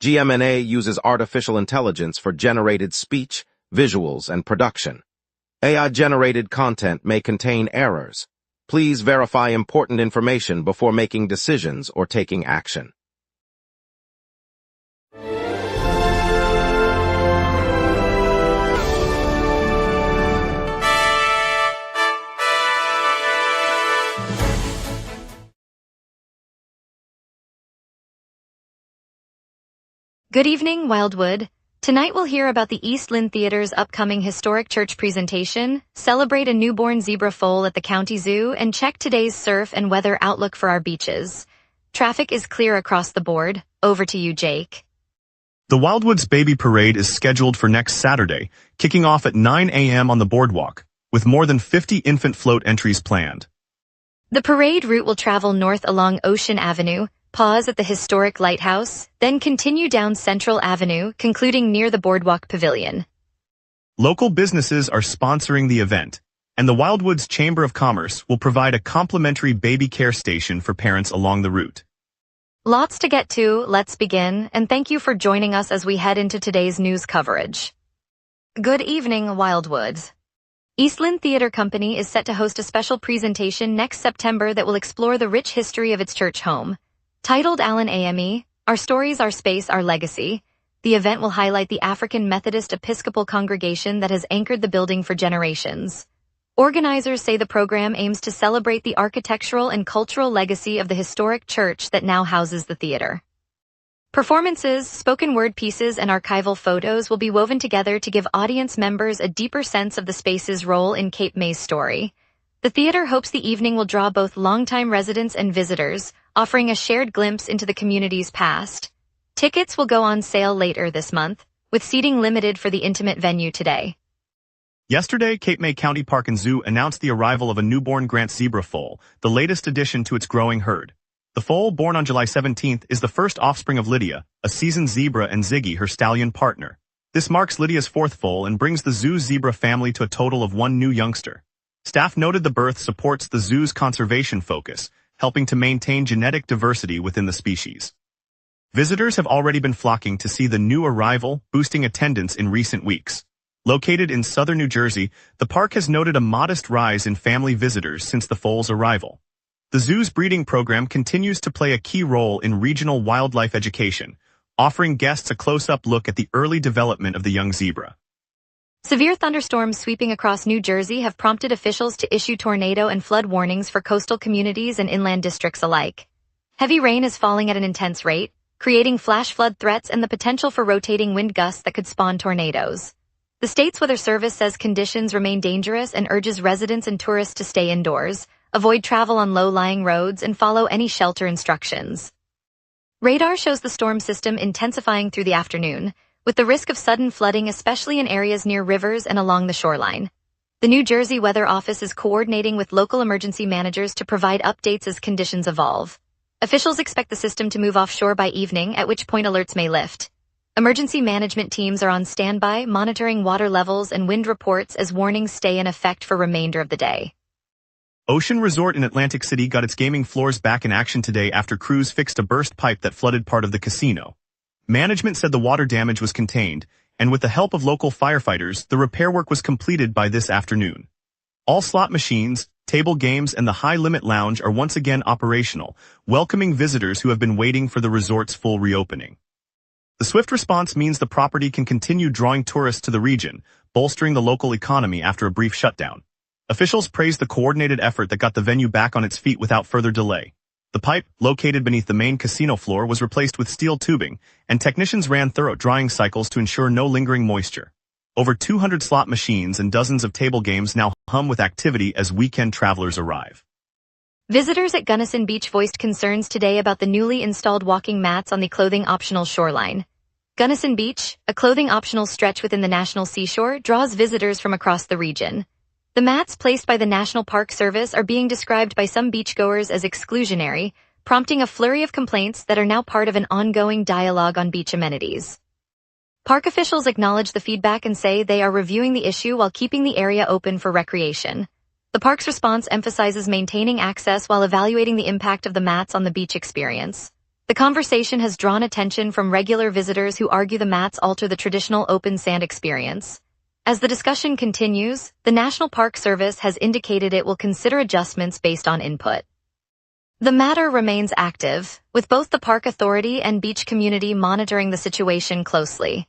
GMNA uses artificial intelligence for generated speech, visuals, and production. AI-generated content may contain errors. Please verify important information before making decisions or taking action. Good evening, Wildwood. Tonight we'll hear about the East Lynn Theater's upcoming historic church presentation, celebrate a newborn zebra foal at the county zoo, and check today's surf and weather outlook for our beaches. Traffic is clear across the board. Over to you, Jake. The Wildwood's Baby Parade is scheduled for next Saturday, kicking off at 9 a.m. on the boardwalk, with more than 50 infant float entries planned. The parade route will travel north along Ocean Avenue, pause at the historic lighthouse, then continue down Central Avenue, concluding near the Boardwalk Pavilion. Local businesses are sponsoring the event, and the Wildwood's Chamber of Commerce will provide a complimentary baby care station for parents along the route. Lots to get to, let's begin, and thank you for joining us as we head into today's news coverage. Good evening, Wildwood. East Lynn Theater Company is set to host a special presentation next September that will explore the rich history of its church home. Titled Allen AME, Our Stories, Our Space, Our Legacy, the event will highlight the African Methodist Episcopal congregation that has anchored the building for generations. Organizers say the program aims to celebrate the architectural and cultural legacy of the historic church that now houses the theater. Performances, spoken word pieces, and archival photos will be woven together to give audience members a deeper sense of the space's role in Cape May's story. The theater hopes the evening will draw both longtime residents and visitors, offering a shared glimpse into the community's past. Tickets will go on sale later this month, with seating limited for the intimate venue today. Yesterday, Cape May County Park and Zoo announced the arrival of a newborn Grant zebra foal, the latest addition to its growing herd. The foal, born on July 17th, is the first offspring of Lydia, a seasoned zebra, and Ziggy, her stallion partner. This marks Lydia's fourth foal and brings the zoo's zebra family to a total of one new youngster. Staff noted the birth supports the zoo's conservation focus, helping to maintain genetic diversity within the species. Visitors have already been flocking to see the new arrival, boosting attendance in recent weeks. Located in southern New Jersey, the park has noted a modest rise in family visitors since the foal's arrival. The zoo's breeding program continues to play a key role in regional wildlife education, offering guests a close-up look at the early development of the young zebra. Severe thunderstorms sweeping across New Jersey have prompted officials to issue tornado and flood warnings for coastal communities and inland districts alike. Heavy rain is falling at an intense rate, creating flash flood threats and the potential for rotating wind gusts that could spawn tornadoes. The state's weather service says conditions remain dangerous and urges residents and tourists to stay indoors, avoid travel on low-lying roads, and follow any shelter instructions. Radar shows the storm system intensifying through the afternoon, with the risk of sudden flooding especially in areas near rivers and along the shoreline. The New Jersey Weather Office is coordinating with local emergency managers to provide updates as conditions evolve. Officials expect the system to move offshore by evening, at which point alerts may lift. Emergency management teams are on standby, monitoring water levels and wind reports as warnings stay in effect for remainder of the day. Ocean Resort in Atlantic City got its gaming floors back in action today after crews fixed a burst pipe that flooded part of the casino. Management said the water damage was contained, and with the help of local firefighters, the repair work was completed by this afternoon. All slot machines, table games, and the high-limit lounge are once again operational, welcoming visitors who have been waiting for the resort's full reopening. The swift response means the property can continue drawing tourists to the region, bolstering the local economy after a brief shutdown. Officials praised the coordinated effort that got the venue back on its feet without further delay. The pipe, located beneath the main casino floor, was replaced with steel tubing, and technicians ran thorough drying cycles to ensure no lingering moisture. Over 200 slot machines and dozens of table games now hum with activity as weekend travelers arrive. Visitors at Gunnison Beach voiced concerns today about the newly installed walking mats on the clothing-optional shoreline. Gunnison Beach, a clothing-optional stretch within the National Seashore, draws visitors from across the region. The mats placed by the National Park Service are being described by some beachgoers as exclusionary, prompting a flurry of complaints that are now part of an ongoing dialogue on beach amenities. Park officials acknowledge the feedback and say they are reviewing the issue while keeping the area open for recreation. The park's response emphasizes maintaining access while evaluating the impact of the mats on the beach experience. The conversation has drawn attention from regular visitors who argue the mats alter the traditional open sand experience. As the discussion continues, the National Park Service has indicated it will consider adjustments based on input. The matter remains active, with both the park authority and beach community monitoring the situation closely.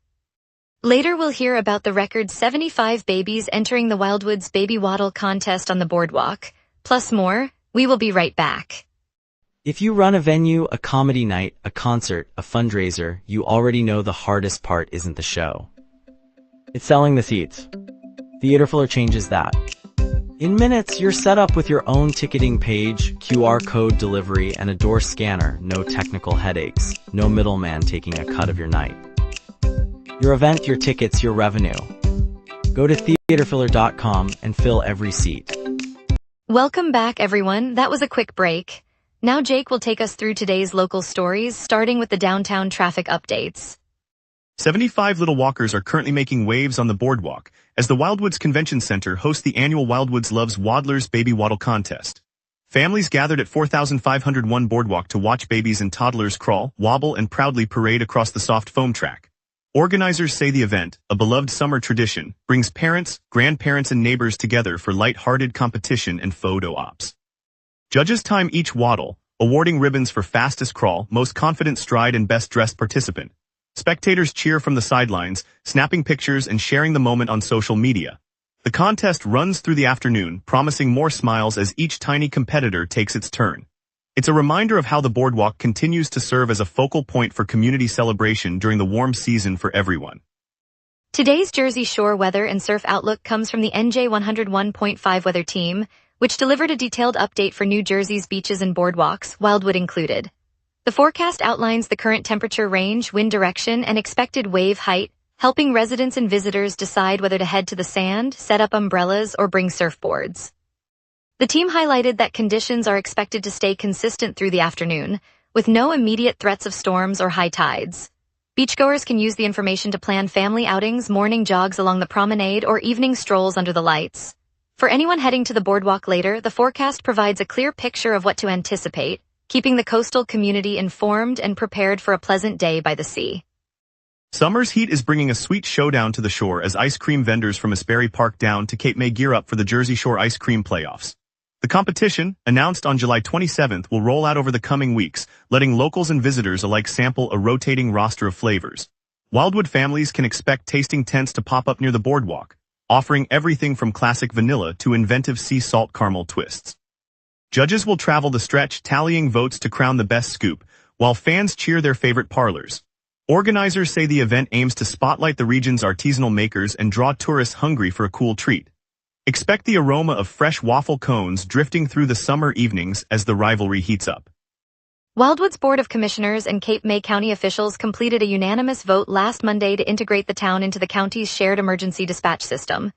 Later we'll hear about the record 75 babies entering the Wildwood's Baby Waddle contest on the boardwalk, plus more. We will be right back. If you run a venue, a comedy night, a concert, a fundraiser, you already know the hardest part isn't the show. It's selling the seats. Theaterfiller changes that. In minutes, you're set up with your own ticketing page, QR code delivery, and a door scanner. No technical headaches, no middleman taking a cut of your night. Your event, your tickets, your revenue. Go to theaterfiller.com and fill every seat. Welcome back, everyone. That was a quick break. Now Jake will take us through today's local stories, starting with the downtown traffic updates. 75 little walkers are currently making waves on the boardwalk, as the Wildwoods Convention Center hosts the annual Wildwoods Loves Waddlers Baby Waddle Contest. Families gathered at 4501 Boardwalk to watch babies and toddlers crawl, wobble, and proudly parade across the soft foam track. Organizers say the event, a beloved summer tradition, brings parents, grandparents, and neighbors together for light-hearted competition and photo ops. Judges time each waddle, awarding ribbons for fastest crawl, most confident stride, and best-dressed participant. Spectators cheer from the sidelines, snapping pictures and sharing the moment on social media. The contest runs through the afternoon, promising more smiles as each tiny competitor takes its turn. It's a reminder of how the boardwalk continues to serve as a focal point for community celebration during the warm season for everyone. Today's Jersey Shore weather and surf outlook comes from the NJ 101.5 weather team, which delivered a detailed update for New Jersey's beaches and boardwalks, Wildwood included. The forecast outlines the current temperature range, wind direction, and expected wave height, helping residents and visitors decide whether to head to the sand, set up umbrellas, or bring surfboards. The team highlighted that conditions are expected to stay consistent through the afternoon, with no immediate threats of storms or high tides. Beachgoers can use the information to plan family outings, morning jogs along the promenade, or evening strolls under the lights. For anyone heading to the boardwalk later, the forecast provides a clear picture of what to anticipate, keeping the coastal community informed and prepared for a pleasant day by the sea. Summer's heat is bringing a sweet showdown to the shore as ice cream vendors from Asbury Park down to Cape May gear up for the Jersey Shore Ice Cream Playoffs. The competition, announced on July 27th, will roll out over the coming weeks, letting locals and visitors alike sample a rotating roster of flavors. Wildwood families can expect tasting tents to pop up near the boardwalk, offering everything from classic vanilla to inventive sea salt caramel twists. Judges will travel the stretch, tallying votes to crown the best scoop, while fans cheer their favorite parlors. Organizers say the event aims to spotlight the region's artisanal makers and draw tourists hungry for a cool treat. Expect the aroma of fresh waffle cones drifting through the summer evenings as the rivalry heats up. Wildwood's Board of Commissioners and Cape May County officials completed a unanimous vote last Monday to integrate the town into the county's shared emergency dispatch system.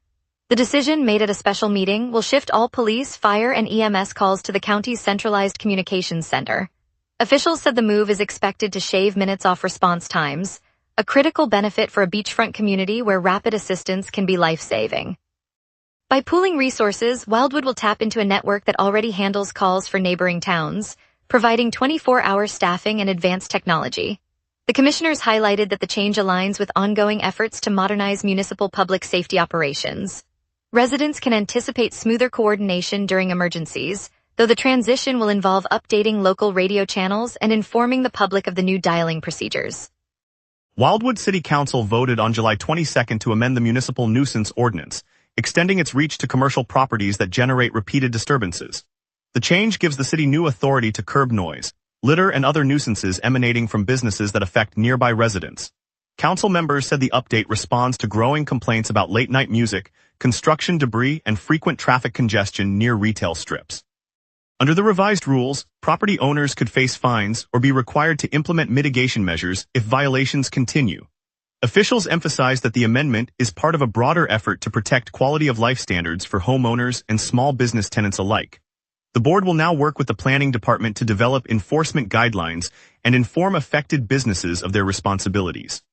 The decision, made at a special meeting, will shift all police, fire, and EMS calls to the county's centralized communications center. Officials said the move is expected to shave minutes off response times, a critical benefit for a beachfront community where rapid assistance can be life-saving. By pooling resources, Wildwood will tap into a network that already handles calls for neighboring towns, providing 24-hour staffing and advanced technology. The commissioners highlighted that the change aligns with ongoing efforts to modernize municipal public safety operations. Residents can anticipate smoother coordination during emergencies, though the transition will involve updating local radio channels and informing the public of the new dialing procedures. Wildwood City Council voted on July 22nd to amend the municipal nuisance ordinance, extending its reach to commercial properties that generate repeated disturbances. The change gives the city new authority to curb noise, litter, and other nuisances emanating from businesses that affect nearby residents. Council members said the update responds to growing complaints about late-night music, construction debris, and frequent traffic congestion near retail strips. Under the revised rules, property owners could face fines or be required to implement mitigation measures if violations continue. Officials emphasize that the amendment is part of a broader effort to protect quality of life standards for homeowners and small business tenants alike. The board will now work with the planning department to develop enforcement guidelines and inform affected businesses of their responsibilities.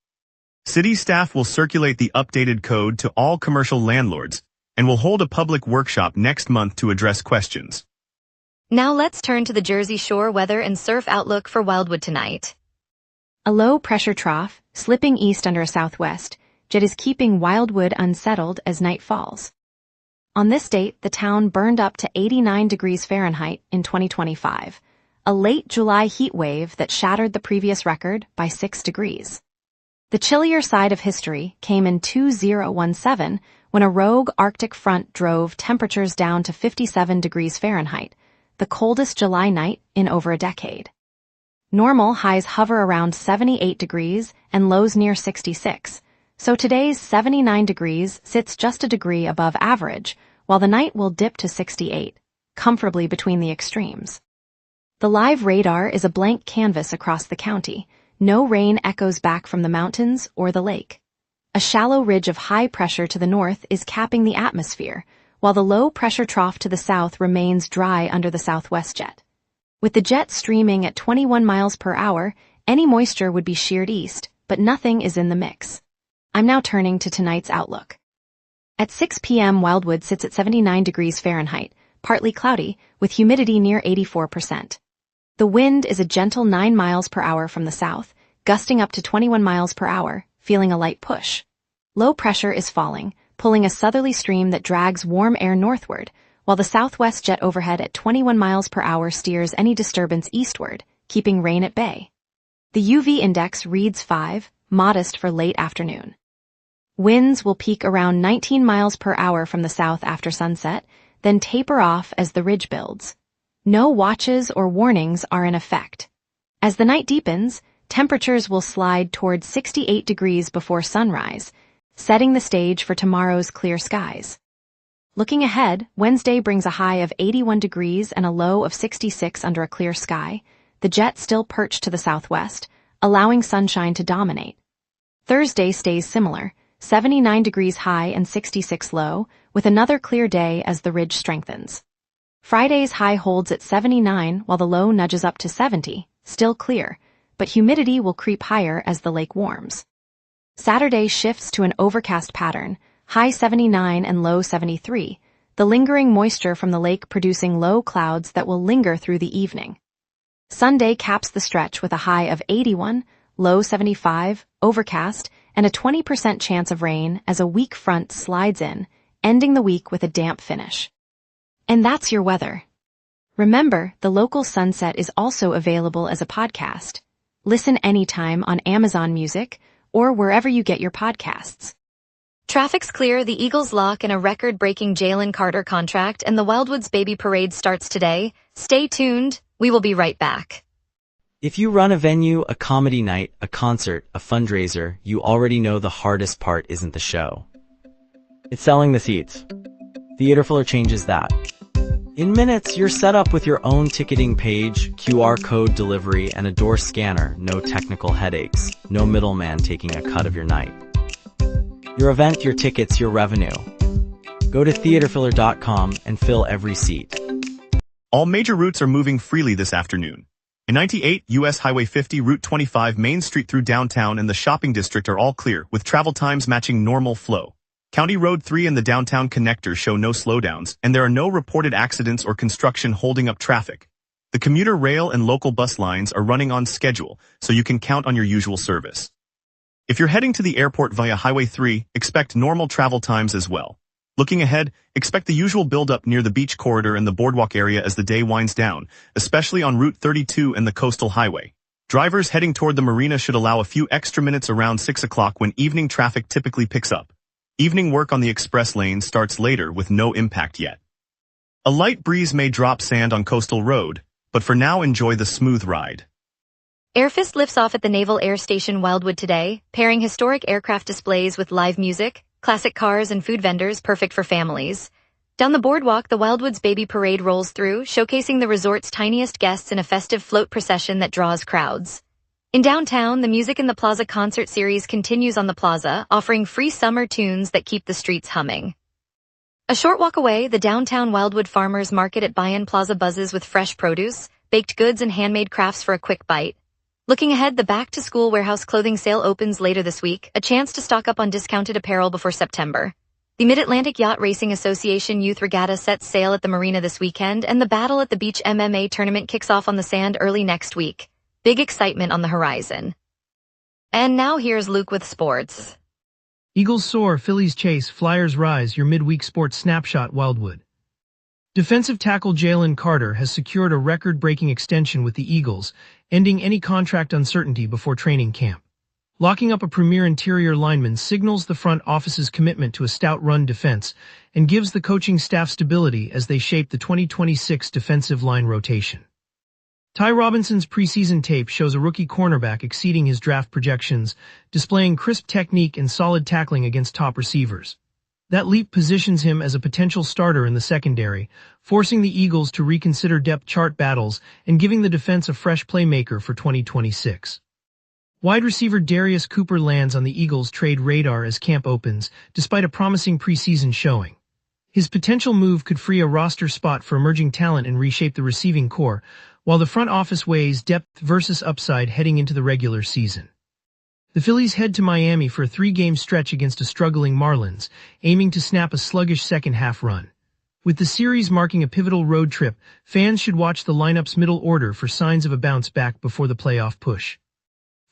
City staff will circulate the updated code to all commercial landlords and will hold a public workshop next month to address questions. Now let's turn to the Jersey Shore weather and surf outlook for Wildwood tonight. A low-pressure trough, slipping east under a southwest, jet is keeping Wildwood unsettled as night falls. On this date, the town burned up to 89 degrees Fahrenheit in 2025, a late July heat wave that shattered the previous record by 6 degrees. The chillier side of history came in 2017 when a rogue Arctic front drove temperatures down to 57 degrees Fahrenheit, the coldest July night in over a decade. Normal highs hover around 78 degrees and lows near 66, so today's 79 degrees sits just a degree above average, while the night will dip to 68, comfortably between the extremes. The live radar is a blank canvas across the county. No rain echoes back from the mountains or the lake. A shallow ridge of high pressure to the north is capping the atmosphere, while the low-pressure trough to the south remains dry under the southwest jet. With the jet streaming at 21 miles per hour, any moisture would be sheared east, but nothing is in the mix. I'm now turning to tonight's outlook. At 6 p.m. Wildwood sits at 79 degrees Fahrenheit, partly cloudy, with humidity near 84%. The wind is a gentle 9 miles per hour from the south, gusting up to 21 miles per hour, feeling a light push. Low pressure is falling, pulling a southerly stream that drags warm air northward, while the southwest jet overhead at 21 miles per hour steers any disturbance eastward, keeping rain at bay. The UV index reads 5, modest for late afternoon. Winds will peak around 19 miles per hour from the south after sunset, then taper off as the ridge builds. No watches or warnings are in effect. As the night deepens, temperatures will slide toward 68 degrees before sunrise, setting the stage for tomorrow's clear skies. Looking ahead, Wednesday brings a high of 81 degrees and a low of 66 under a clear sky, the jet still perched to the southwest, allowing sunshine to dominate. Thursday stays similar, 79 degrees high and 66 low, with another clear day as the ridge strengthens. Friday's high holds at 79 while the low nudges up to 70, still clear, but humidity will creep higher as the lake warms. Saturday shifts to an overcast pattern, high 79 and low 73, the lingering moisture from the lake producing low clouds that will linger through the evening. Sunday caps the stretch with a high of 81, low 75, overcast, and a 20% chance of rain as a weak front slides in, ending the week with a damp finish. And that's your weather. Remember, the local sunset is also available as a podcast. Listen anytime on Amazon Music or wherever you get your podcasts. Traffic's clear, the Eagles lock in a record-breaking Jalen Carter contract, and the Wildwoods Baby Parade starts today. Stay tuned. We will be right back. If you run a venue, a comedy night, a concert, a fundraiser, you already know the hardest part isn't the show. It's selling the seats. Theaterfiller changes that. In minutes, you're set up with your own ticketing page, QR code delivery, and a door scanner. No technical headaches. No middleman taking a cut of your night. Your event, your tickets, your revenue. Go to theaterfiller.com and fill every seat. All major routes are moving freely this afternoon. In 98, US Highway 50, Route 25, Main Street through downtown and the shopping district are all clear, with travel times matching normal flow. County Road 3 and the downtown connector show no slowdowns, and there are no reported accidents or construction holding up traffic. The commuter rail and local bus lines are running on schedule, so you can count on your usual service. If you're heading to the airport via Highway 3, expect normal travel times as well. Looking ahead, expect the usual buildup near the beach corridor and the boardwalk area as the day winds down, especially on Route 32 and the coastal highway. Drivers heading toward the marina should allow a few extra minutes around 6 o'clock when evening traffic typically picks up. Evening work on the express lane starts later with no impact yet. A light breeze may drop sand on Coastal Road, but for now enjoy the smooth ride. Airfist lifts off at the Naval Air Station Wildwood today, pairing historic aircraft displays with live music, classic cars, and food vendors perfect for families. Down the boardwalk, the Wildwoods Baby Parade rolls through, showcasing the resort's tiniest guests in a festive float procession that draws crowds. In downtown, the Music in the Plaza concert series continues on the plaza, offering free summer tunes that keep the streets humming. A short walk away, the downtown Wildwood Farmers Market at Bayan Plaza buzzes with fresh produce, baked goods, and handmade crafts for a quick bite. Looking ahead, the back-to-school warehouse clothing sale opens later this week, a chance to stock up on discounted apparel before September. The Mid-Atlantic Yacht Racing Association Youth Regatta sets sail at the marina this weekend, and the Battle at the Beach MMA tournament kicks off on the sand early next week. Big excitement on the horizon. And now here's Luke with sports. Eagles soar, Phillies chase, Flyers rise, your midweek sports snapshot. Wildwood. Defensive tackle Jalen Carter has secured a record-breaking extension with the Eagles, ending any contract uncertainty before training camp. Locking up a premier interior lineman signals the front office's commitment to a stout run defense and gives the coaching staff stability as they shape the 2026 defensive line rotation. Ty Robinson's preseason tape shows a rookie cornerback exceeding his draft projections, displaying crisp technique and solid tackling against top receivers. That leap positions him as a potential starter in the secondary, forcing the Eagles to reconsider depth chart battles and giving the defense a fresh playmaker for 2026. Wide receiver Darius Cooper lands on the Eagles' trade radar as camp opens, despite a promising preseason showing. His potential move could free a roster spot for emerging talent and reshape the receiving core, while the front office weighs depth versus upside heading into the regular season. The Phillies head to Miami for a 3-game stretch against a struggling Marlins, aiming to snap a sluggish second-half run. With the series marking a pivotal road trip, fans should watch the lineup's middle order for signs of a bounce back before the playoff push.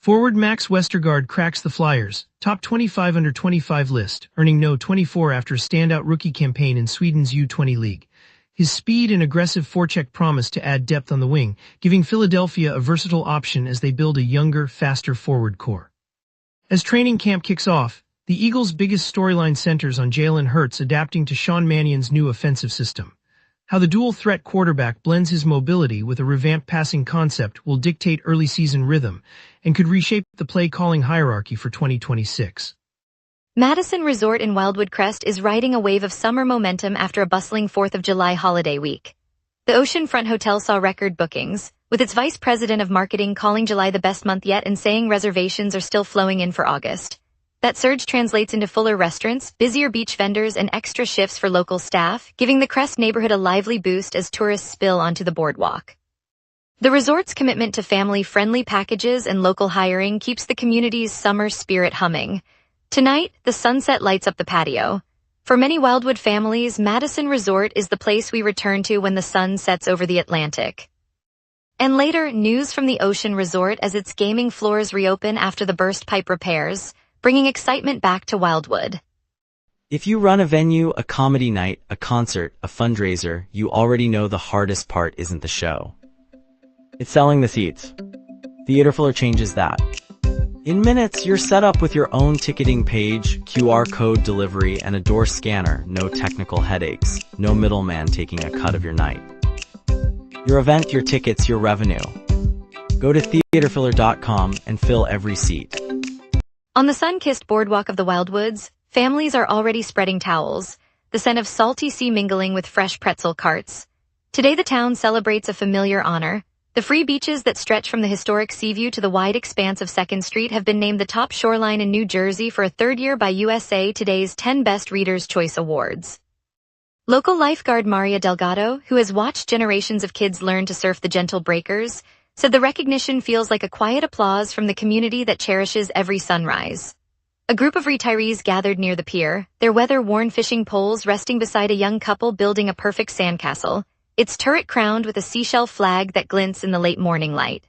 Forward Max Westergaard cracks the Flyers' top 25 under 25 list, earning no 24 after a standout rookie campaign in Sweden's U20 League. His speed and aggressive forecheck promise to add depth on the wing, giving Philadelphia a versatile option as they build a younger, faster forward core. As training camp kicks off, the Eagles' biggest storyline centers on Jalen Hurts adapting to Sean Mannion's new offensive system. How the dual-threat quarterback blends his mobility with a revamped passing concept will dictate early season rhythm and could reshape the play-calling hierarchy for 2026. Madison Resort in Wildwood Crest is riding a wave of summer momentum after a bustling 4th of July holiday week. The oceanfront hotel saw record bookings, with its vice president of marketing calling July the best month yet and saying reservations are still flowing in for August. That surge translates into fuller restaurants, busier beach vendors, and extra shifts for local staff, giving the Crest neighborhood a lively boost as tourists spill onto the boardwalk. The resort's commitment to family-friendly packages and local hiring keeps the community's summer spirit humming. Tonight, the sunset lights up the patio. For many Wildwood families, Madison Resort is the place we return to when the sun sets over the Atlantic. And later, news from the Ocean Resort as its gaming floors reopen after the burst pipe repairs, bringing excitement back to Wildwood. If you run a venue, a comedy night, a concert, a fundraiser, you already know the hardest part isn't the show. It's selling the seats. Theaterfiller changes that. In minutes, you're set up with your own ticketing page, QR code delivery, and a door scanner. No technical headaches. No middleman taking a cut of your night. Your event, your tickets, your revenue. Go to theaterfiller.com and fill every seat. On the sun-kissed boardwalk of the Wildwoods, families are already spreading towels, the scent of salty sea mingling with fresh pretzel carts. Today the town celebrates a familiar honor. The free beaches that stretch from the historic Seaview to the wide expanse of 2nd Street have been named the top shoreline in New Jersey for a 3rd year by USA Today's 10 Best Readers' Choice Awards. Local lifeguard Maria Delgado, who has watched generations of kids learn to surf the gentle breakers, said the recognition feels like a quiet applause from the community that cherishes every sunrise. A group of retirees gathered near the pier, their weather-worn fishing poles resting beside a young couple building a perfect sandcastle, its turret crowned with a seashell flag that glints in the late morning light.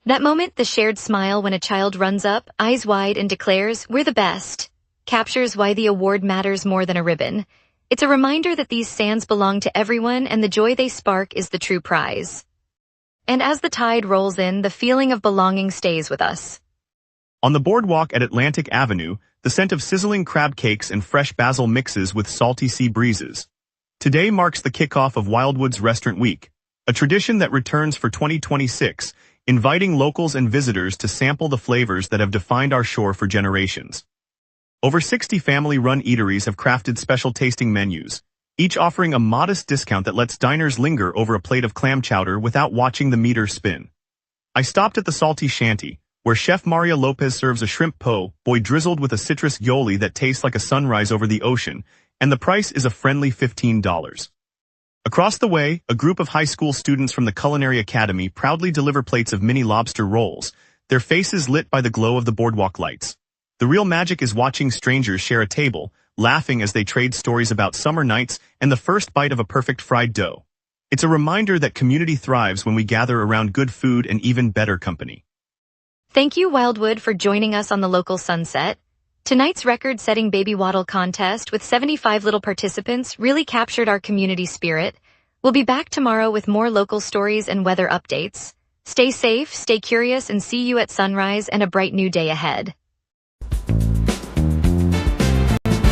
That moment, the shared smile when a child runs up, eyes wide, and declares, "We're the best," captures why the award matters more than a ribbon. It's a reminder that these sands belong to everyone and the joy they spark is the true prize. And as the tide rolls in, the feeling of belonging stays with us. On the boardwalk at Atlantic Avenue, the scent of sizzling crab cakes and fresh basil mixes with salty sea breezes. Today marks the kickoff of Wildwood's Restaurant Week, a tradition that returns for 2026, inviting locals and visitors to sample the flavors that have defined our shore for generations. Over 60 family-run eateries have crafted special tasting menus, each offering a modest discount that lets diners linger over a plate of clam chowder without watching the meter spin. I stopped at the Salty Shanty, where Chef Maria Lopez serves a shrimp po' boy drizzled with a citrus yoli that tastes like a sunrise over the ocean, and the price is a friendly $15. Across the way, a group of high school students from the Culinary Academy proudly deliver plates of mini lobster rolls, their faces lit by the glow of the boardwalk lights. The real magic is watching strangers share a table, laughing as they trade stories about summer nights and the first bite of a perfect fried dough. It's a reminder that community thrives when we gather around good food and even better company. Thank you, Wildwood, for joining us on the local sunset. Tonight's record-setting baby waddle contest with 75 little participants really captured our community spirit. We'll be back tomorrow with more local stories and weather updates. Stay safe, stay curious, and see you at sunrise and a bright new day ahead.